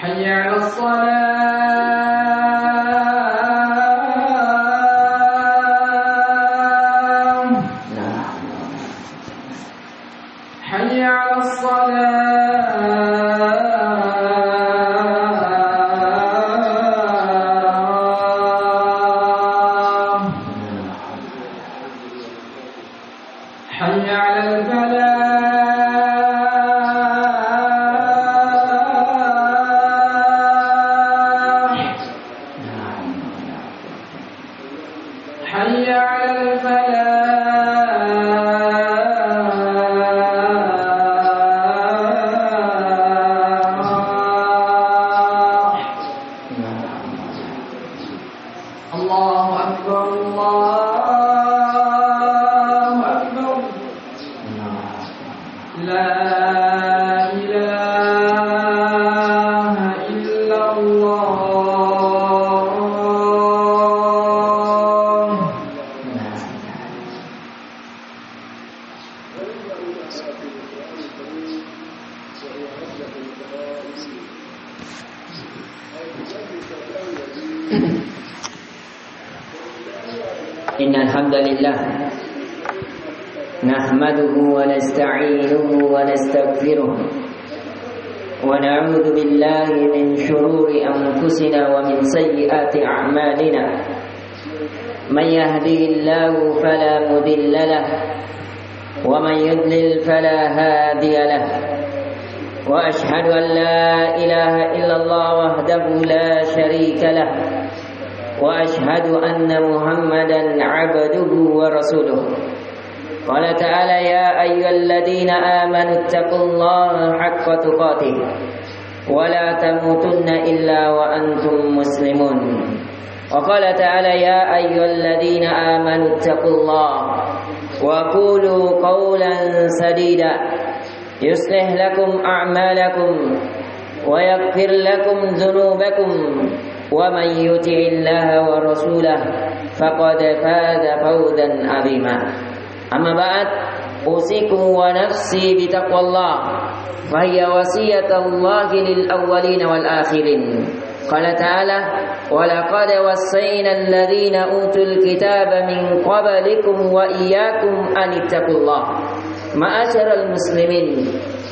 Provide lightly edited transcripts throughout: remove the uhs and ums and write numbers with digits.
حي على الصلاة حي على الصلاة حي على الفلاح حي على الفلاح الله أكبر الله أكبر لا إله إلا الله إن الحمد لله نحمده ونستعينه ونستغفره ونعوذ بالله من شرور أنفسنا ومن سيئات أعمالنا من يهده الله فلا مضل له ومن يضلل فلا هادي له وأشهد أن لا إله إلا الله وحده لا شريك له وأشهد أن محمدا عبده ورسوله قال تعالى يا أيها الذين آمنوا اتقوا الله حق تقاته ولا تموتن إلا وأنتم مسلمون وقال تعالى يا أيها الذين آمنوا اتقوا الله وقولوا قولا سديدا يصلح لكم أعمالكم ويغفر لكم ذنوبكم ومن يطع الله ورسوله فقد فاز فوزا عظيما أما بعد أوصيكم ونفسي بتقوى الله فهي وصية الله للأولين والآخرين قال تعالى ولقد وصينا الذين أوتوا الكتاب من قبلكم وإياكم أن اتقوا الله معاشر المسلمين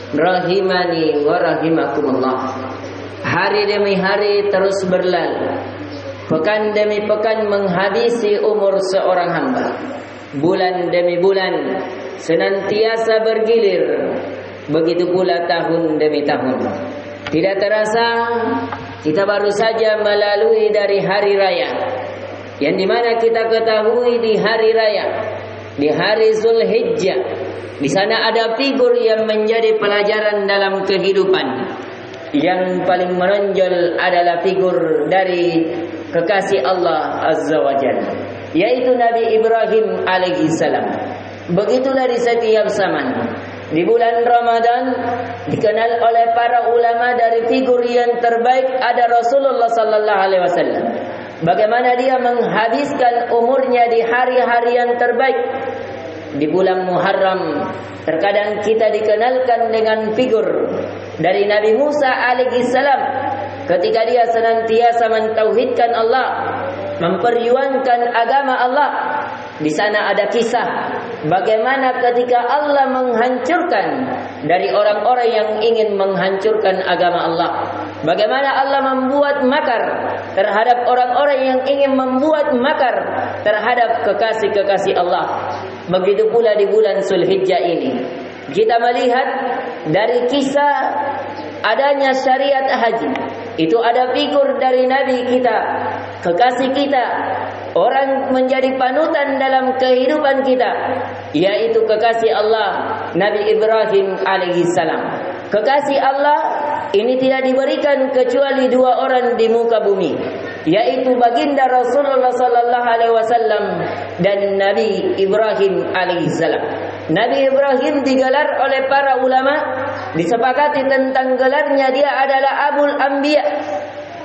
rahimani wa rahimakumullah. Hari demi hari terus berlalu, pekan demi pekan menghabisi umur seorang hamba, bulan demi bulan senantiasa bergilir, begitu pula tahun demi tahun. Tidak terasa kita baru saja melalui dari hari raya, yang dimana kita ketahui di hari raya, di hari Zulhijjah, di sana ada figur yang menjadi pelajaran dalam kehidupan. Yang paling menonjol adalah figur dari kekasih Allah Azza wa Jalla, yaitu Nabi Ibrahim alaihi salam. Begitulah di setiap zaman. Di bulan Ramadan dikenal oleh para ulama dari figur yang terbaik ada Rasulullah sallallahu alaihi wasallam. Bagaimana dia menghabiskan umurnya di hari-hari yang terbaik. Di bulan Muharram terkadang kita dikenalkan dengan figur dari Nabi Musa alaihi salam ketika dia senantiasa mentauhidkan Allah, memperjuangkan agama Allah. Di sana ada kisah bagaimana ketika Allah menghancurkan dari orang-orang yang ingin menghancurkan agama Allah. Bagaimana Allah membuat makar terhadap orang-orang yang ingin membuat makar terhadap kekasih-kekasih Allah. Begitu pula di bulan Zulhijjah ini kita melihat dari kisah adanya syariat haji. Itu ada figur dari Nabi kita, kekasih kita, orang menjadi panutan dalam kehidupan kita, yaitu kekasih Allah Nabi Ibrahim alaihi salam. Kekasih Allah ini tidak diberikan kecuali dua orang di muka bumi, yaitu baginda Rasulullah sallallahu alaihi wasallam dan Nabi Ibrahim alaihi salam. Nabi Ibrahim digelar oleh para ulama, disepakati tentang gelarnya dia adalah Abul Anbiya,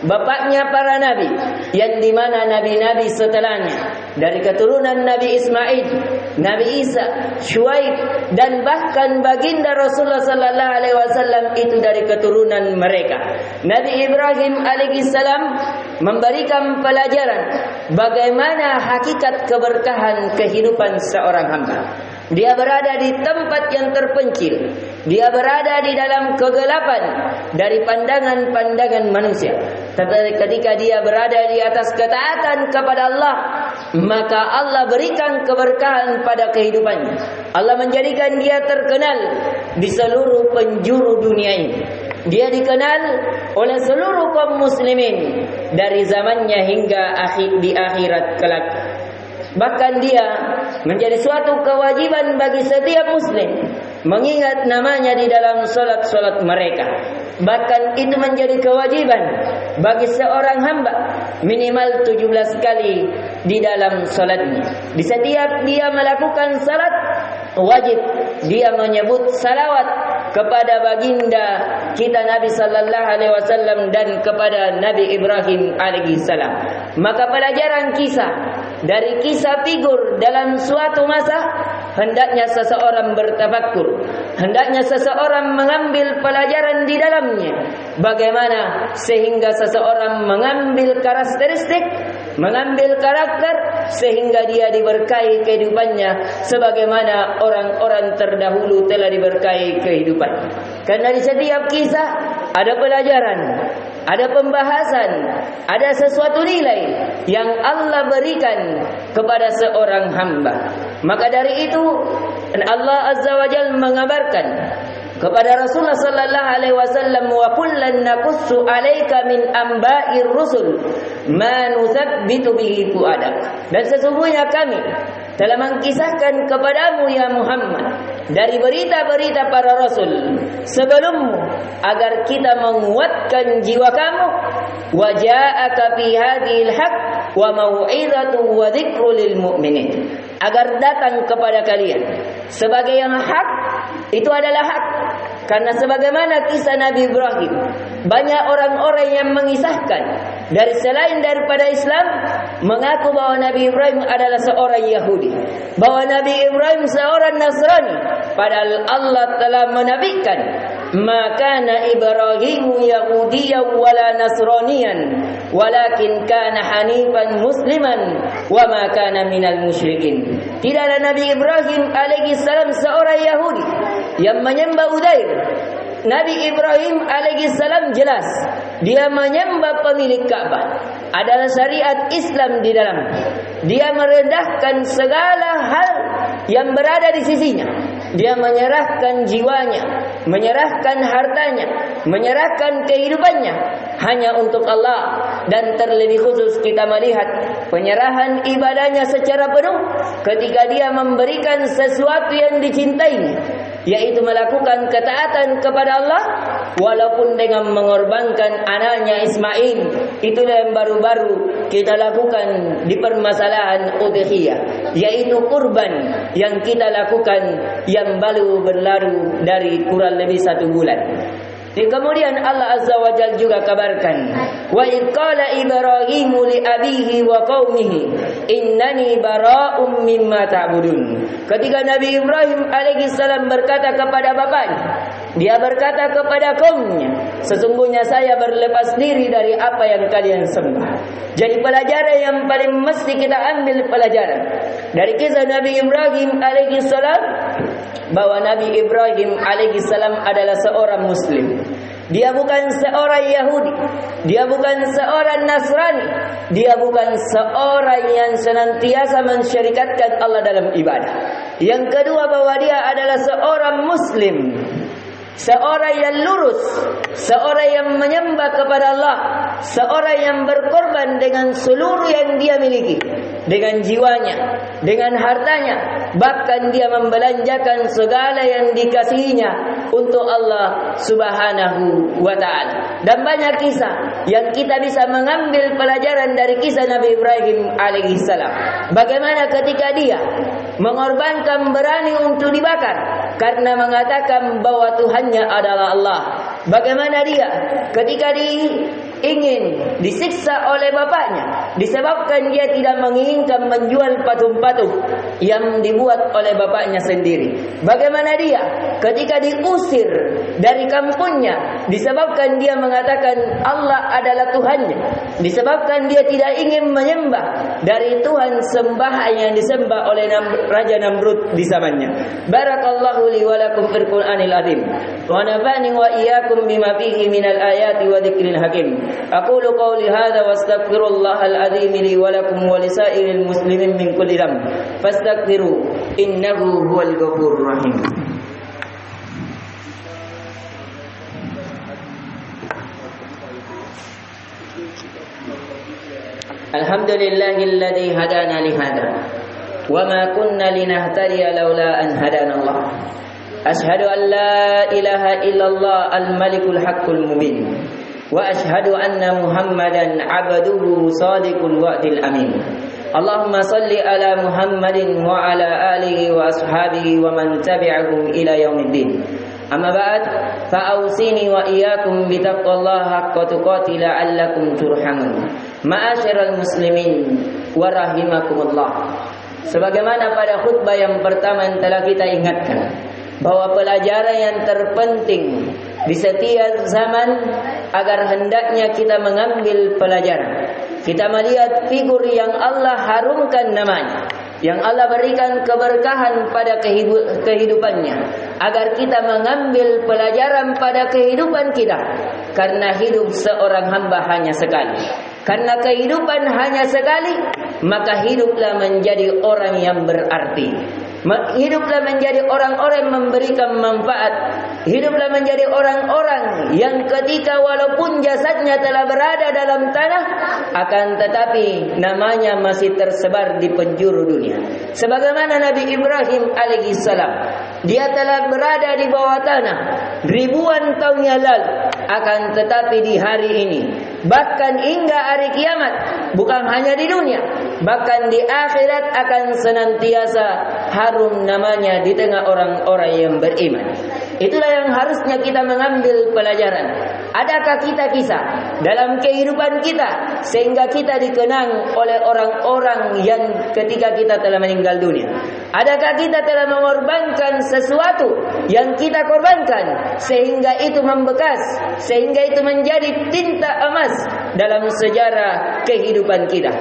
bapaknya para nabi, yang dimana nabi-nabi setelahnya dari keturunan Nabi Ismail, Nabi Isa, Syuaib, dan bahkan baginda Rasulullah sallallahu alaihi wasallam itu dari keturunan mereka. Nabi Ibrahim alaihissalam memberikan pelajaran bagaimana hakikat keberkahan kehidupan seorang hamba. Dia berada di tempat yang terpencil. Dia berada di dalam kegelapan dari pandangan-pandangan manusia. Tapi ketika dia berada di atas ketaatan kepada Allah, maka Allah berikan keberkahan pada kehidupannya. Allah menjadikan dia terkenal di seluruh penjuru dunia ini. Dia dikenal oleh seluruh kaum muslimin dari zamannya hingga di akhirat kelak. Bahkan dia menjadi suatu kewajiban bagi setiap muslim mengingat namanya di dalam solat-solat mereka. Bahkan itu menjadi kewajiban bagi seorang hamba minimal 17 kali di dalam solatnya. Di setiap dia melakukan salat, wajib dia menyebut salawat kepada baginda kita Nabi sallallahu alaihi wasallam dan kepada Nabi Ibrahim alaihi salam. Maka pelajaran kisah dari kisah figur dalam suatu masa, hendaknya seseorang bertafakkur, hendaknya seseorang mengambil pelajaran di dalamnya. Bagaimana sehingga seseorang mengambil karakteristik, mengambil karakter sehingga dia diberkahi kehidupannya sebagaimana orang-orang terdahulu telah diberkahi kehidupan. Karena di setiap kisah ada pelajaran, ada pembahasan, ada sesuatu nilai yang Allah berikan kepada seorang hamba. Maka dari itu Allah Azza wa Jalla mengabarkan kepada Rasulullah sallallahu alaihi wasallam, wa kullan naqussu 'alaika min amba'ir rusul ma nuthabbitu bihi fuadak. Dan sesungguhnya kami telah mengkisahkan kepadamu ya Muhammad dari berita-berita para rasul sebelummu agar kita menguatkan jiwa kamu. Wa ja'aka fi hadhil haqq wa mau'izatu wa dzikru lil mu'minin. Agar datang kepada kalian sebagai yang hak, itu adalah hak. Karena sebagaimana kisah Nabi Ibrahim, banyak orang-orang yang mengisahkan dari selain daripada Islam mengaku bahwa Nabi Ibrahim adalah seorang Yahudi, bahwa Nabi Ibrahim seorang Nasrani. Padahal Allah telah menabikan, "Maka Ibrahim Yahudiyyan wala Nasraniyan, walakin kana hanifan musliman wa ma kana minal musyrikin." Tidaklah Nabi Ibrahim alaihi salam seorang Yahudi yang menyembah Uzair. Nabi Ibrahim alaihi salam jelas dia menyembah pemilik Ka'bah. Adalah syariat Islam di dalam. Dia merendahkan segala hal yang berada di sisinya. Dia menyerahkan jiwanya, menyerahkan hartanya, menyerahkan kehidupannya hanya untuk Allah. Dan terlebih khusus kita melihat penyerahan ibadahnya secara penuh ketika dia memberikan sesuatu yang dicintainya, yaitu melakukan ketaatan kepada Allah walaupun dengan mengorbankan anaknya Ismail. Itulah yang baru-baru kita lakukan di permasalahan udhiyah, yaitu kurban yang kita lakukan yang baru berlalu dari kurang lebih 1 bulan. Dan kemudian Allah Azza wa Jalla juga kabarkan, wa id qala Ibrahimu li abihi wa qaumihi innani bara'um mimma ta'budun. Ketika Nabi Ibrahim alaihi salam berkata kepada bapaknya, dia berkata kepada kaumnya, sesungguhnya saya berlepas diri dari apa yang kalian sembah. Jadi pelajaran yang paling mesti kita ambil pelajaran dari kisah Nabi Ibrahim alaihi salam, bahwa Nabi Ibrahim alaihi salam adalah seorang muslim. Dia bukan seorang Yahudi, dia bukan seorang Nasrani, dia bukan seorang yang senantiasa mensyirikatkan Allah dalam ibadah. Yang kedua, bahwa dia adalah seorang muslim, seorang yang lurus, seorang yang menyembah kepada Allah, seorang yang berkorban dengan seluruh yang dia miliki, dengan jiwanya, dengan hartanya, bahkan dia membelanjakan segala yang dikasihinya untuk Allah Subhanahu wa ta'ala. Dan banyak kisah yang kita bisa mengambil pelajaran dari kisah Nabi Ibrahim alaihi salam. Bagaimana ketika dia mengorbankan, berani untuk dibakar karena mengatakan bahwa Tuhannya adalah Allah. Bagaimana dia ketika ingin disiksa oleh bapaknya disebabkan dia tidak menginginkan menjual patung-patung yang dibuat oleh bapaknya sendiri. Bagaimana dia ketika diusir dari kampungnya disebabkan dia mengatakan Allah adalah Tuhannya, disebabkan dia tidak ingin menyembah dari Tuhan sembahan yang disembah oleh Raja Namrud di zamannya. Barakallahu li wa lakum fil Qur'anil azim wa nafa'ani wa iyyakum bima fihi minal ayati wa dzikril hakim. Aqulu qawli hadza wastaghfirullahal azim li wa lakum wa lisairil muslimin min kulli dhanb fastaghfiru innahu huwal ghafurur rahim. Alhamdulillahilladzi hadana li hadza wa ma kunna linahtadiya laula an hadana Allah. Ashhadu an la ilaha illallah al-malikul haqqul mubin wa ashhadu anna Muhammadan 'abduhu shadiqul wa'dil amin. Allahumma salli ala Muhammadin wa ala alihi wa ashabihi wa man tabi'ahum ila yaumiddin. Amma ba'd, fa awsini wa iyyakum bi taqwallahi haqqa tuqatih la'allakum turhamun. Ma'asyiral muslimin wa rahimakumullah. Sebagaimana pada khutbah yang pertama yang telah kita ingatkan bahwa pelajaran yang terpenting di setiap zaman agar hendaknya kita mengambil pelajaran. Kita melihat figur yang Allah harumkan namanya, yang Allah berikan keberkahan pada kehidupannya, agar kita mengambil pelajaran pada kehidupan kita. Karena hidup seorang hamba hanya sekali. Karena kehidupan hanya sekali, maka hiduplah menjadi orang yang berarti. Hiduplah menjadi orang-orang yang memberikan manfaat. Hiduplah menjadi orang-orang yang ketika walaupun jasadnya telah berada dalam tanah, akan tetapi namanya masih tersebar di penjuru dunia. Sebagaimana Nabi Ibrahim alaihissalam, dia telah berada di bawah tanah ribuan tahun yang lalu, akan tetapi di hari ini, bahkan hingga hari kiamat, bukan hanya di dunia, bahkan di akhirat akan senantiasa harum namanya di tengah orang-orang yang beriman. Itulah yang harusnya kita mengambil pelajaran. Adakah kita kisah dalam kehidupan kita sehingga kita dikenang oleh orang-orang yang ketika kita telah meninggal dunia? Adakah kita telah mengorbankan sesuatu yang kita korbankan sehingga itu membekas, sehingga itu menjadi tinta emas dalam sejarah kehidupan kita?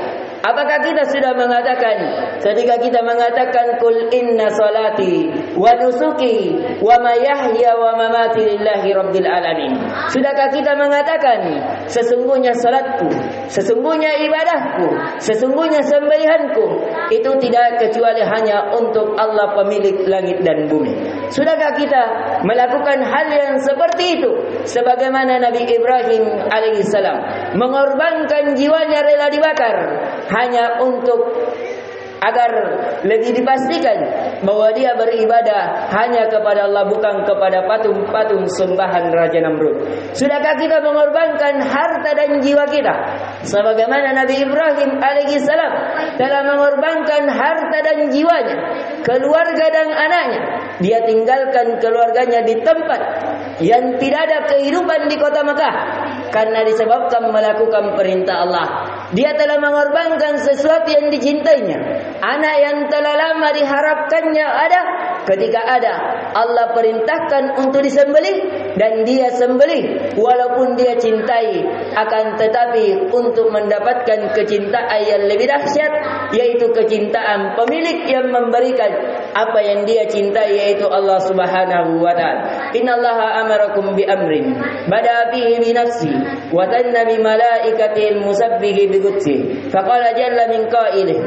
Apakah kita sudah mengatakan ketika kita mengatakan kul inna salati wa nusuki wa mayahya wa mamati lillahi rabbil alamin? Sudahkah kita mengatakan sesungguhnya salatku, sesungguhnya ibadahku, sesungguhnya sembelihanku itu tidak kecuali hanya untuk Allah pemilik langit dan bumi? Sudahkah kita melakukan hal yang seperti itu sebagaimana Nabi Ibrahim alaihissalam mengorbankan jiwanya rela dibakar hanya untuk agar lebih dipastikan bahwa dia beribadah hanya kepada Allah, bukan kepada patung-patung sembahan Raja Namrud? Sudahkah kita mengorbankan harta dan jiwa kita sebagaimana Nabi Ibrahim alaihissalam telah mengorbankan harta dan jiwanya, keluarga dan anaknya? Dia tinggalkan keluarganya di tempat yang tidak ada kehidupan di kota Mekah karena disebabkan melakukan perintah Allah. Dia telah mengorbankan sesuatu yang dicintainya. Anak yang telah lama diharapkannya ada, ketika ada Allah perintahkan untuk disembelih dan dia sembelih walaupun dia cintai, akan tetapi untuk mendapatkan kecintaan yang lebih dahsyat, yaitu kecintaan pemilik yang memberikan apa yang dia cintai, yaitu Allah Subhanahu wa taala. Innallaha amarakum bi amrin bada fihi bi nafsi wa tanna bi malaikatil musabbihi bi qudsi faqala jalla min qailih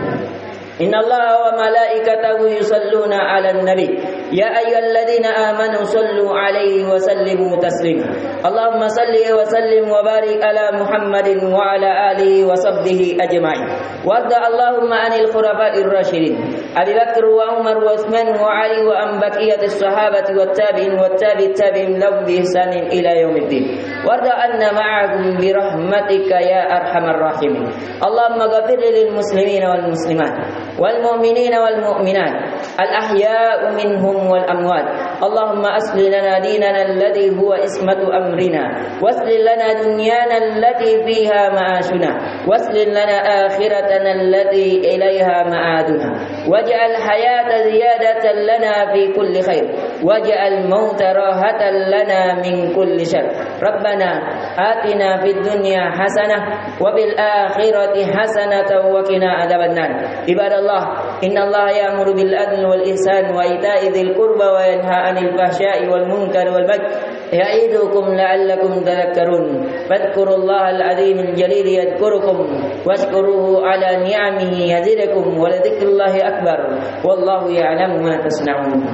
innallaha wa malaikatahu yusalluna 'alan nabi ya ayyuhalladzina amanu sallu 'alaihi wa sallimu taslima. Allahumma salli wa sallim wa barik ala Muhammadin wa ala alihi wa sahbihi ajma'in. Warda Allahumma 'anil khulafa'ir rasyidin Abi Bakr wa Umar wa Utsman wa Ali wa an baqiyatis sahabati wat tabi'in wat tabi'in lahum bi ihsanin ila yaumiddin. وارض عنا معهم برحمتك يا أرحم الراحمين. اللهم اغفر للمسلمين والمسلمات والمؤمنين والمؤمنات الأحياء منهم والأموات. اللهم أصلح لنا ديننا الذي هو عصمة أمرنا، واصلح لنا دنيانا التي فيها معاشنا، واصلح لنا آخرتنا التي إليها معادنا، واجعل الحياة زيادة لنا في كل خير، واجعل الموت راحة لنا من كل شر. ربنا آتنا في الدنيا حسنة وفي الآخرة حسنة وقنا عذاب النار. عباد الله، إن الله يأمر بالعدل والإحسان وإيتاء ذي القربى وينهى عن الفحشاء والمنكر والبغي يعظكم لعلكم تذكرون. فاذكروا الله العظيم الجليل يذكركم واشكروه على نعمه يزدكم ولذكر الله أكبر والله يعلم ما تصنعون.